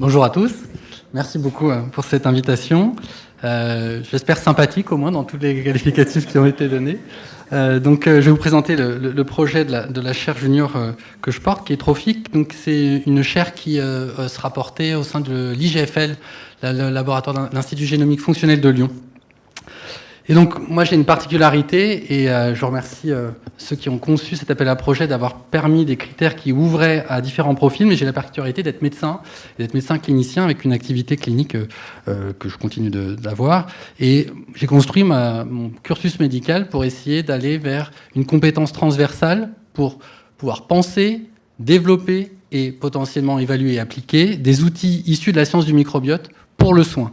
Bonjour à tous. Merci beaucoup pour cette invitation. J'espère sympathique au moins dans tous les qualificatifs qui ont été donnés. Je vais vous présenter le projet de la chaire junior que je porte, qui est Trophic. Donc c'est une chaire qui sera portée au sein de l'IGFL, le laboratoire de l'Institut génomique fonctionnel de Lyon. Et donc, moi, j'ai une particularité, et je remercie ceux qui ont conçu cet appel à projet d'avoir permis des critères qui ouvraient à différents profils, mais j'ai la particularité d'être médecin clinicien avec une activité clinique que je continue d'avoir. Et j'ai construit mon cursus médical pour essayer d'aller vers une compétence transversale pour pouvoir penser, développer et potentiellement évaluer et appliquer des outils issus de la science du microbiote pour le soin.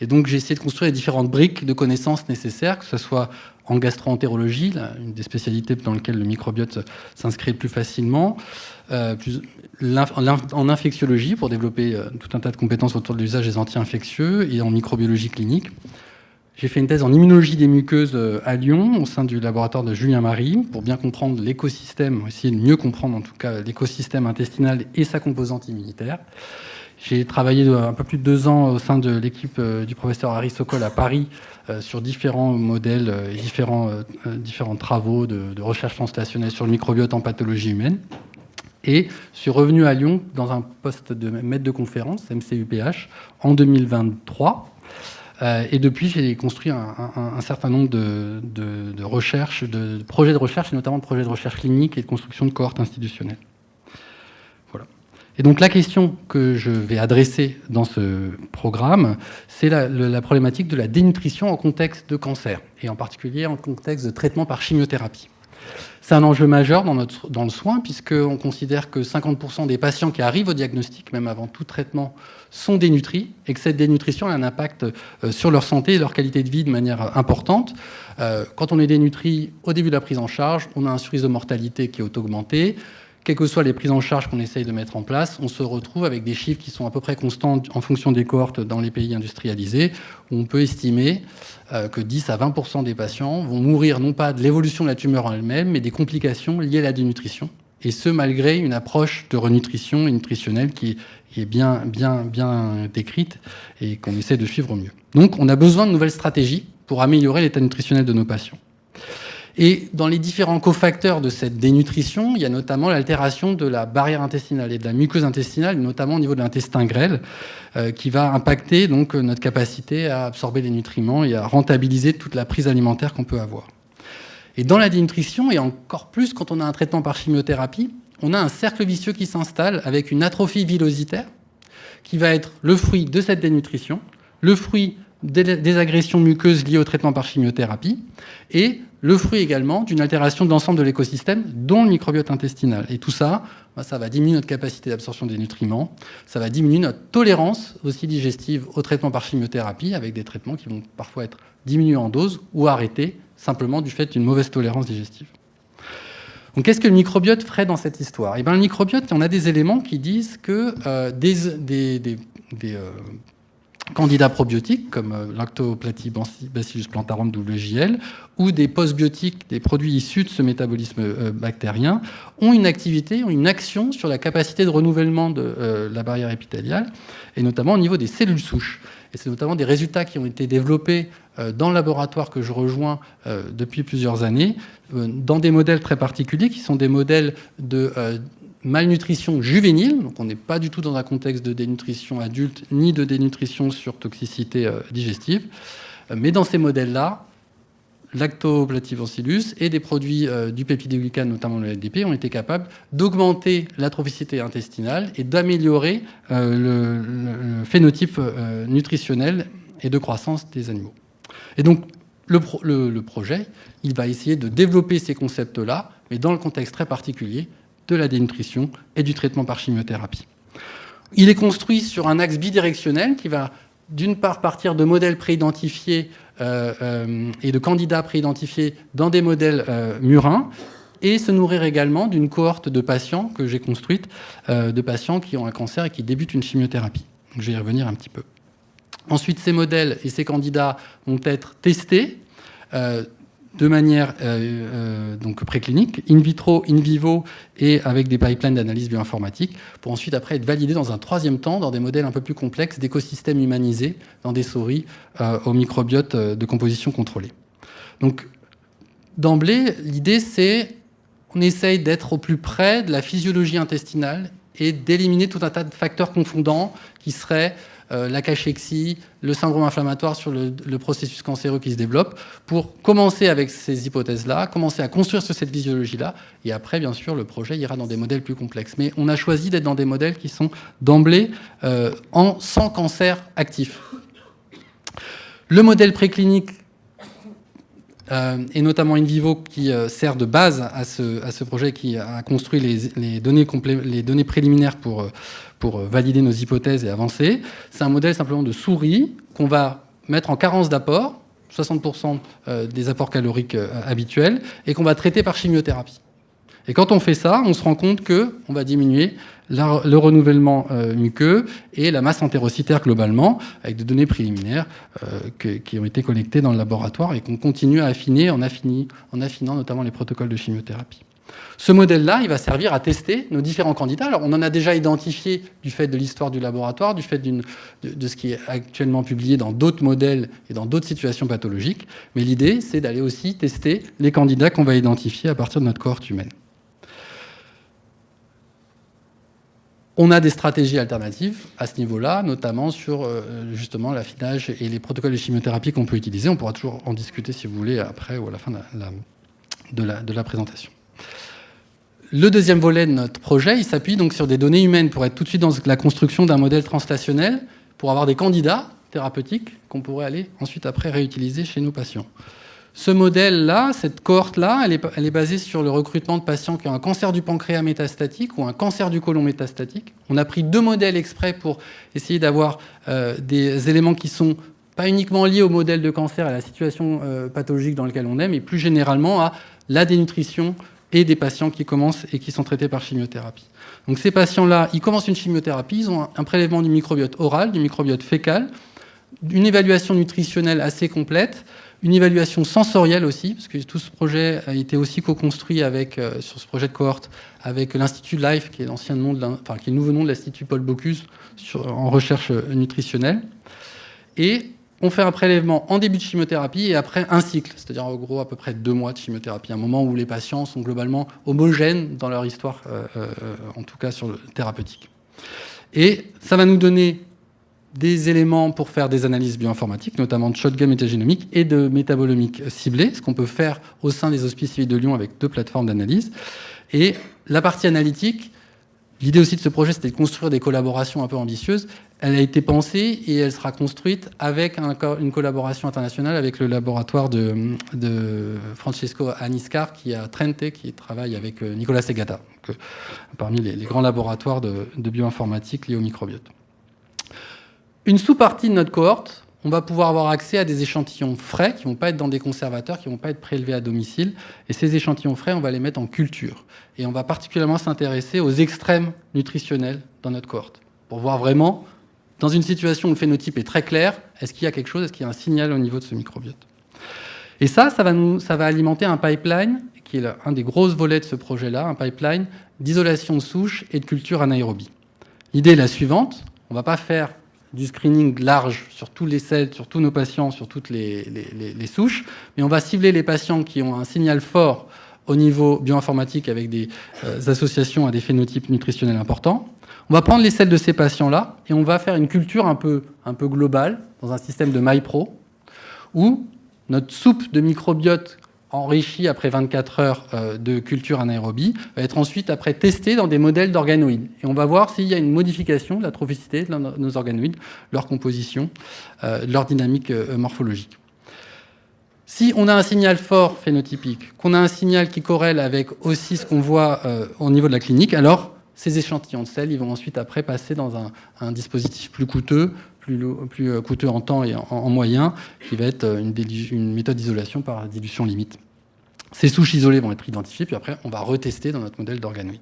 Et donc, j'ai essayé de construire les différentes briques de connaissances nécessaires, que ce soit en gastro-entérologie, une des spécialités dans lesquelles le microbiote s'inscrit le plus facilement, en infectiologie, pour développer tout un tas de compétences autour de l'usage des anti-infectieux, et en microbiologie clinique. J'ai fait une thèse en immunologie des muqueuses à Lyon, au sein du laboratoire de Julien Marie, pour bien comprendre l'écosystème, essayer de mieux comprendre en tout cas l'écosystème intestinal et sa composante immunitaire. J'ai travaillé un peu plus de 2 ans au sein de l'équipe du professeur Harry Sokol à Paris sur différents modèles et différents travaux de recherche translationnelle sur le microbiote en pathologie humaine. Et je suis revenu à Lyon dans un poste de maître de conférence, MCUPH, en 2023. Et depuis, j'ai construit un certain nombre de recherches, de projets de recherche, et notamment de projets de recherche clinique et de construction de cohortes institutionnelles. Et donc la question que je vais adresser dans ce programme, c'est la problématique de la dénutrition en contexte de cancer, et en particulier en contexte de traitement par chimiothérapie. C'est un enjeu majeur dans le soin, puisqu'on considère que 50% des patients qui arrivent au diagnostic, même avant tout traitement, sont dénutris, et que cette dénutrition a un impact sur leur santé et leur qualité de vie de manière importante. Quand on est dénutri au début de la prise en charge, on a un surrisque de mortalité qui est augmenté. Quelles que soient les prises en charge qu'on essaye de mettre en place, on se retrouve avec des chiffres qui sont à peu près constants en fonction des cohortes dans les pays industrialisés, où on peut estimer que 10 à 20% des patients vont mourir non pas de l'évolution de la tumeur en elle-même, mais des complications liées à la dénutrition. Et ce, malgré une approche de renutrition et nutritionnelle qui est bien décrite et qu'on essaie de suivre au mieux. Donc, on a besoin de nouvelles stratégies pour améliorer l'état nutritionnel de nos patients. Et dans les différents cofacteurs de cette dénutrition, il y a notamment l'altération de la barrière intestinale et de la muqueuse intestinale, notamment au niveau de l'intestin grêle, qui va impacter donc notre capacité à absorber les nutriments et à rentabiliser toute la prise alimentaire qu'on peut avoir. Et dans la dénutrition, et encore plus quand on a un traitement par chimiothérapie, on a un cercle vicieux qui s'installe avec une atrophie villositaire qui va être le fruit de cette dénutrition, le fruit des agressions muqueuses liées au traitement par chimiothérapie, et le fruit également d'une altération de l'ensemble de l'écosystème, dont le microbiote intestinal. Et tout ça, ça va diminuer notre capacité d'absorption des nutriments, ça va diminuer notre tolérance aussi digestive au traitement par chimiothérapie, avec des traitements qui vont parfois être diminués en dose ou arrêtés, simplement du fait d'une mauvaise tolérance digestive. Donc, qu'est-ce que le microbiote ferait dans cette histoire ? Eh bien, le microbiote, on a des éléments qui disent que des candidats probiotiques comme Lactobacillus plantarum WJL ou des postbiotiques, des produits issus de ce métabolisme bactérien, ont une activité, ont une action sur la capacité de renouvellement de la barrière épithéliale, et notamment au niveau des cellules souches. Et c'est notamment des résultats qui ont été développés dans le laboratoire que je rejoins depuis plusieurs années, dans des modèles très particuliers qui sont des modèles de malnutrition juvénile, donc on n'est pas du tout dans un contexte de dénutrition adulte, ni de dénutrition sur toxicité digestive, mais dans ces modèles-là, Lactobacillus et des produits du péptidoglycane, notamment le LDP, ont été capables d'augmenter l'atrophicité intestinale et d'améliorer le phénotype nutritionnel et de croissance des animaux. Et donc, le projet, il va essayer de développer ces concepts-là, mais dans le contexte très particulier de la dénutrition et du traitement par chimiothérapie. Il est construit sur un axe bidirectionnel qui va, d'une part, partir de modèles préidentifiés et de candidats préidentifiés dans des modèles murins, et se nourrir également d'une cohorte de patients que j'ai construite, de patients qui ont un cancer et qui débutent une chimiothérapie. Donc, je vais y revenir un petit peu. Ensuite, ces modèles et ces candidats vont être testés de manière donc préclinique, in vitro, in vivo et avec des pipelines d'analyse bioinformatique pour ensuite après être validés dans un troisième temps dans des modèles un peu plus complexes d'écosystèmes humanisés dans des souris au microbiote de composition contrôlée. Donc d'emblée, l'idée c'est qu'on essaye d'être au plus près de la physiologie intestinale et d'éliminer tout un tas de facteurs confondants qui seraient la cachexie, le syndrome inflammatoire sur le processus cancéreux qui se développe, pour commencer avec ces hypothèses-là, commencer à construire sur cette physiologie-là, et après, bien sûr, le projet ira dans des modèles plus complexes. Mais on a choisi d'être dans des modèles qui sont d'emblée sans cancer actif. Le modèle préclinique, et notamment in vivo, qui sert de base à ce projet, qui a construit les données préliminaires pour valider nos hypothèses et avancer. C'est un modèle simplement de souris qu'on va mettre en carence d'apport, 60% des apports caloriques habituels, et qu'on va traiter par chimiothérapie. Et quand on fait ça, on se rend compte qu'on va diminuer le renouvellement muqueux et la masse entérocytaire globalement, avec des données préliminaires qui ont été collectées dans le laboratoire et qu'on continue à affiner en affinant notamment les protocoles de chimiothérapie. Ce modèle-là, il va servir à tester nos différents candidats. Alors, on en a déjà identifié du fait de l'histoire du laboratoire, du fait de ce qui est actuellement publié dans d'autres modèles et dans d'autres situations pathologiques. Mais l'idée, c'est d'aller aussi tester les candidats qu'on va identifier à partir de notre cohorte humaine. On a des stratégies alternatives à ce niveau-là, notamment sur justement l'affinage et les protocoles de chimiothérapie qu'on peut utiliser. On pourra toujours en discuter si vous voulez après ou à la fin de la présentation. Le deuxième volet de notre projet, il s'appuie donc sur des données humaines pour être tout de suite dans la construction d'un modèle translationnel, pour avoir des candidats thérapeutiques qu'on pourrait aller ensuite après réutiliser chez nos patients. Ce modèle-là, cette cohorte-là, elle est basée sur le recrutement de patients qui ont un cancer du pancréas métastatique ou un cancer du côlon métastatique. On a pris 2 modèles exprès pour essayer d'avoir des éléments qui sont pas uniquement liés au modèle de cancer, à la situation pathologique dans laquelle on est, mais plus généralement à la dénutrition et des patients qui commencent et qui sont traités par chimiothérapie. Donc ces patients-là, ils commencent une chimiothérapie, ils ont un prélèvement du microbiote oral, du microbiote fécal, une évaluation nutritionnelle assez complète, une évaluation sensorielle aussi, parce que tout ce projet a été aussi co-construit sur ce projet de cohorte avec l'Institut Life, qui est qui est le nouveau nom de l'Institut Paul Bocuse en recherche nutritionnelle. Et on fait un prélèvement en début de chimiothérapie et après un cycle, c'est-à-dire en gros à peu près 2 mois de chimiothérapie, un moment où les patients sont globalement homogènes dans leur histoire, en tout cas sur le thérapeutique. Et ça va nous donner des éléments pour faire des analyses bioinformatiques, notamment de shotgun métagénomique et de métabolomique ciblée, ce qu'on peut faire au sein des Hospices civils de Lyon avec 2 plateformes d'analyse. Et la partie analytique, l'idée aussi de ce projet, c'était de construire des collaborations un peu ambitieuses. Elle a été pensée et elle sera construite avec une collaboration internationale avec le laboratoire de Francesco Aniscar, qui est à Trente, qui travaille avec Nicolas Segata, parmi les grands laboratoires de bioinformatique liés au microbiote. Une sous-partie de notre cohorte, on va pouvoir avoir accès à des échantillons frais qui ne vont pas être dans des conservateurs, qui ne vont pas être prélevés à domicile. Et ces échantillons frais, on va les mettre en culture. Et on va particulièrement s'intéresser aux extrêmes nutritionnels dans notre cohorte, pour voir vraiment, dans une situation où le phénotype est très clair, est-ce qu'il y a quelque chose, est-ce qu'il y a un signal au niveau de ce microbiote. Et ça va alimenter un pipeline, qui est un des gros volets de ce projet-là, un pipeline d'isolation de souches et de culture anaérobie. L'idée est la suivante, on ne va pas faire du screening large sur tous les selles, sur tous nos patients, sur toutes les souches, mais on va cibler les patients qui ont un signal fort au niveau bioinformatique avec des associations à des phénotypes nutritionnels importants. On va prendre les selles de ces patients-là et on va faire une culture un peu globale dans un système de MyPro où notre soupe de microbiote enrichie après 24 heures de culture anaérobie va être ensuite après testée dans des modèles d'organoïdes. Et on va voir s'il y a une modification de la trophicité de nos organoïdes, leur composition, leur dynamique morphologique. Si on a un signal fort phénotypique, qu'on a un signal qui corrèle avec aussi ce qu'on voit au niveau de la clinique, alors ces échantillons de selles, ils vont ensuite après passer dans un dispositif plus coûteux, plus coûteux en temps et en moyens, qui va être une méthode d'isolation par dilution limite. Ces souches isolées vont être identifiées, puis après, on va retester dans notre modèle d'organoïde.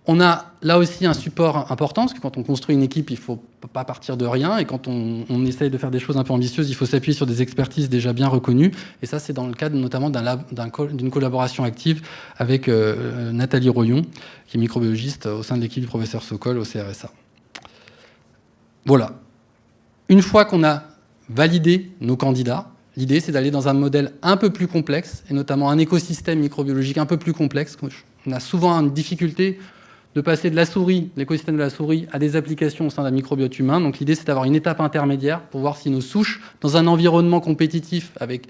On a là aussi un support important, parce que quand on construit une équipe, il ne faut pas partir de rien. Et quand on essaye de faire des choses un peu ambitieuses, il faut s'appuyer sur des expertises déjà bien reconnues. Et ça, c'est dans le cadre notamment d'une collaboration active avec Nathalie Royon, qui est microbiologiste au sein de l'équipe du professeur Sokol au CRSA. Voilà. Une fois qu'on a validé nos candidats, l'idée, c'est d'aller dans un modèle un peu plus complexe, et notamment un écosystème microbiologique un peu plus complexe. On a souvent une difficulté de passer de la souris, l'écosystème de la souris, à des applications au sein d'un microbiote humain. Donc l'idée, c'est d'avoir une étape intermédiaire pour voir si nos souches, dans un environnement compétitif avec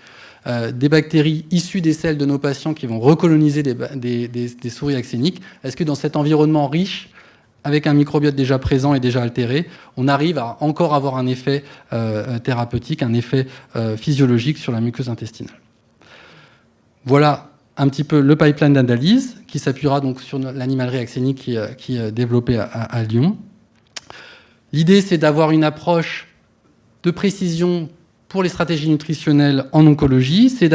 des bactéries issues des selles de nos patients qui vont recoloniser des souris axéniques, est-ce que dans cet environnement riche, avec un microbiote déjà présent et déjà altéré, on arrive à encore avoir un effet thérapeutique, un effet physiologique sur la muqueuse intestinale. Voilà un petit peu le pipeline d'analyse qui s'appuiera donc sur l'animalerie axénique qui est développée à Lyon. L'idée, c'est d'avoir une approche de précision pour les stratégies nutritionnelles en oncologie, c'est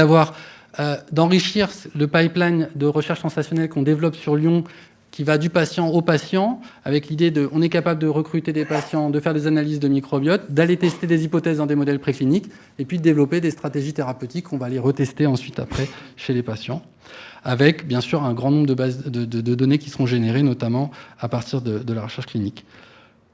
d'enrichir le pipeline de recherche transactionnelle qu'on développe sur Lyon, qui va du patient au patient, avec l'idée on est capable de recruter des patients, de faire des analyses de microbiote, d'aller tester des hypothèses dans des modèles précliniques, et puis de développer des stratégies thérapeutiques qu'on va aller retester ensuite après chez les patients, avec bien sûr un grand nombre de bases de données qui seront générées, notamment à partir de la recherche clinique.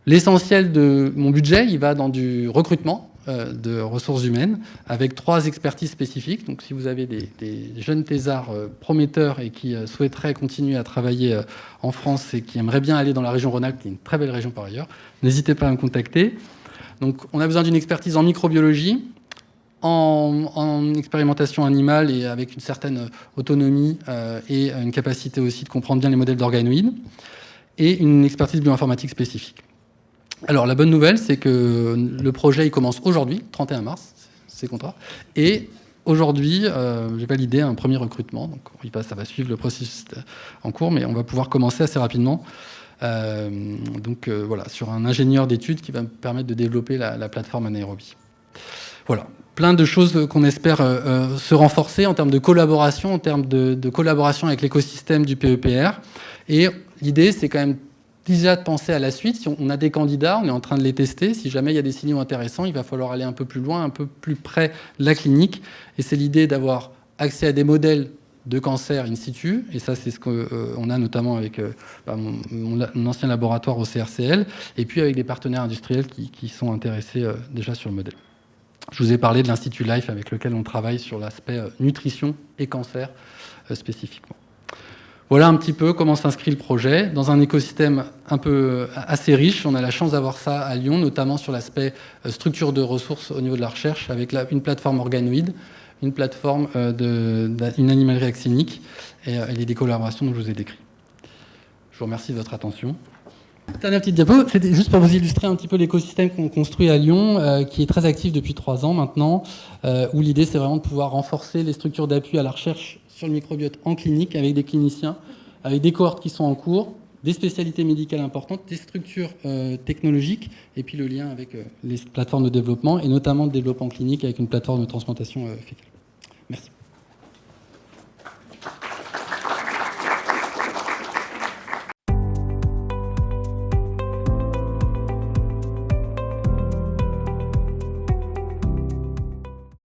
L'essentiel de mon budget, il va dans du recrutement de ressources humaines, avec 3 expertises spécifiques. Donc si vous avez des jeunes thésards prometteurs et qui souhaiteraient continuer à travailler en France et qui aimeraient bien aller dans la région Rhône-Alpes, qui est une très belle région par ailleurs, n'hésitez pas à me contacter. Donc on a besoin d'une expertise en microbiologie, en expérimentation animale et avec une certaine autonomie et une capacité aussi de comprendre bien les modèles d'organoïdes, et une expertise bioinformatique spécifique. Alors, la bonne nouvelle, c'est que le projet il commence aujourd'hui, 31 mars, c'est contrat. Et aujourd'hui, j'ai validé un premier recrutement. Donc, ça va suivre le processus en cours, mais on va pouvoir commencer assez rapidement. Voilà, sur un ingénieur d'études qui va me permettre de développer la plateforme anaérobie. Voilà, plein de choses qu'on espère se renforcer en termes de collaboration, en termes de collaboration avec l'écosystème du PEPR. Et l'idée, c'est quand même déjà de penser à la suite. Si on a des candidats, on est en train de les tester. Si jamais il y a des signaux intéressants, il va falloir aller un peu plus loin, un peu plus près de la clinique. Et c'est l'idée d'avoir accès à des modèles de cancer in situ. Et ça, c'est ce qu'on a notamment avec mon ancien laboratoire au CRCL, et puis avec des partenaires industriels qui sont intéressés déjà sur le modèle. Je vous ai parlé de l'Institut Life avec lequel on travaille sur l'aspect nutrition et cancer spécifiquement. Voilà un petit peu comment s'inscrit le projet. Dans un écosystème assez riche, on a la chance d'avoir ça à Lyon, notamment sur l'aspect structure de ressources au niveau de la recherche, avec une plateforme organoïde, une plateforme une animalerie axénique et les collaborations dont je vous ai décrit. Je vous remercie de votre attention. Dernière petite diapo, c'était juste pour vous illustrer un petit peu l'écosystème qu'on construit à Lyon, qui est très actif depuis 3 ans maintenant, où l'idée c'est vraiment de pouvoir renforcer les structures d'appui à la recherche sur le microbiote en clinique, avec des cliniciens, avec des cohortes qui sont en cours, des spécialités médicales importantes, des structures technologiques, et puis le lien avec les plateformes de développement, et notamment le développement clinique avec une plateforme de transplantation fécale.